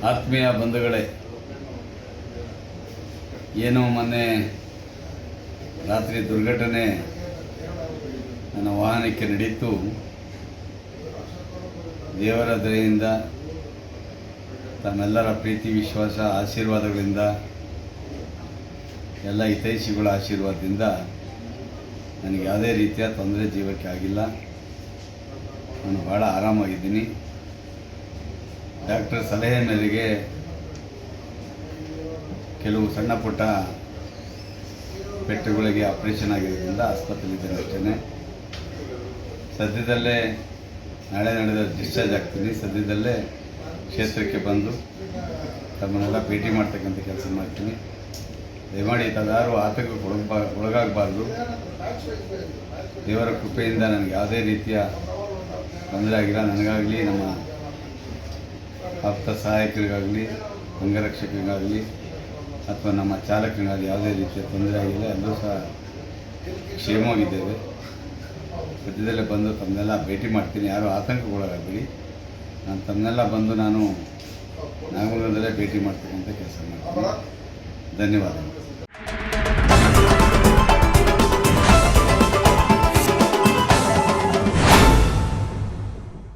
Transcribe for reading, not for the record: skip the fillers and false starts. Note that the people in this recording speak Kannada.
ಆತ್ಮೀಯ ಬಂಧುಗಳೇ, ಏನೋ ಮೊನ್ನೆ ರಾತ್ರಿ ದುರ್ಘಟನೆ ನನ್ನ ವಾಹನಕ್ಕೆ ನಡೀತು. ದೇವರ ದಯೆಯಿಂದ, ತಮ್ಮೆಲ್ಲರ ಪ್ರೀತಿ ವಿಶ್ವಾಸ ಆಶೀರ್ವಾದಗಳಿಂದ, ಎಲ್ಲ ಹಿತೈಷಿಗಳ ಆಶೀರ್ವಾದದಿಂದ ನನಗೆ ಯಾವುದೇ ರೀತಿಯ ತೊಂದರೆ ಜೀವಕ್ಕೆ ಆಗಿಲ್ಲ. ನಾನು ಭಾಳ ಆರಾಮಾಗಿದ್ದೀನಿ. ಡಾಕ್ಟರ್ ಸಲಹೆ ಮೇರೆಗೆ ಕೆಲವು ಸಣ್ಣ ಪುಟ್ಟ ಪೆಟ್ಟುಗಳಿಗೆ ಆಪರೇಷನ್ ಆಗಿರೋದ್ರಿಂದ ಆಸ್ಪತ್ರೆಯಲ್ಲಿದ್ದೇನೆ ಅಷ್ಟೇ. ಸದ್ಯದಲ್ಲೇ ನಾಳೆ ನಡೆದ ಡಿಸ್ಚಾರ್ಜ್ ಆಗ್ತೀನಿ. ಸದ್ಯದಲ್ಲೇ ಕ್ಷೇತ್ರಕ್ಕೆ ಬಂದು ತಮ್ಮನ್ನೆಲ್ಲ ಭೇಟಿ ಮಾಡ್ತಕ್ಕಂಥ ಕೆಲಸ ಮಾಡ್ತೀನಿ. ದಯಮಾಡಿ ತಾವ್ಯಾರು ಆತಂಕಕ್ಕೆ ಒಳಗಾಗಬಾರ್ದು. ದೇವರ ಕೃಪೆಯಿಂದ ನನಗೆ ಯಾವುದೇ ರೀತಿಯ ತೊಂದರೆ ಆಗಿಲ್ಲ. ನನಗಾಗಲಿ, ನಮ್ಮ ಆಪ್ತ ಸಹಾಯಕರಿಗಾಗಲಿ, ಅಂಗರಕ್ಷಕರಿಗಾಗಲಿ ಅಥವಾ ನಮ್ಮ ಚಾಲಕರಿಗಾಗಲಿ ಯಾವುದೇ ರೀತಿಯ ತೊಂದರೆ ಆಗಿಲ್ಲ. ಎಲ್ಲರೂ ಸಹ ಕ್ಷೇಮವಾಗಿದ್ದೇವೆ. ಸದ್ಯದಲ್ಲೇ ಬಂದು ತಮ್ಮನ್ನೆಲ್ಲ ಭೇಟಿ ಮಾಡ್ತೀನಿ. ಯಾರೂ ಆತಂಕಗೊಳಗಾಗಬೇಡಿ. ನಾನು ತಮ್ಮನ್ನೆಲ್ಲ ಬಂದು ನಾನು ನಾಗಮಂಗಲದಲ್ಲೇ ಭೇಟಿ ಮಾಡ್ತಕ್ಕಂಥ ಕೆಲಸ ಮಾಡ್ತೀನಿ. ಧನ್ಯವಾದಗಳು.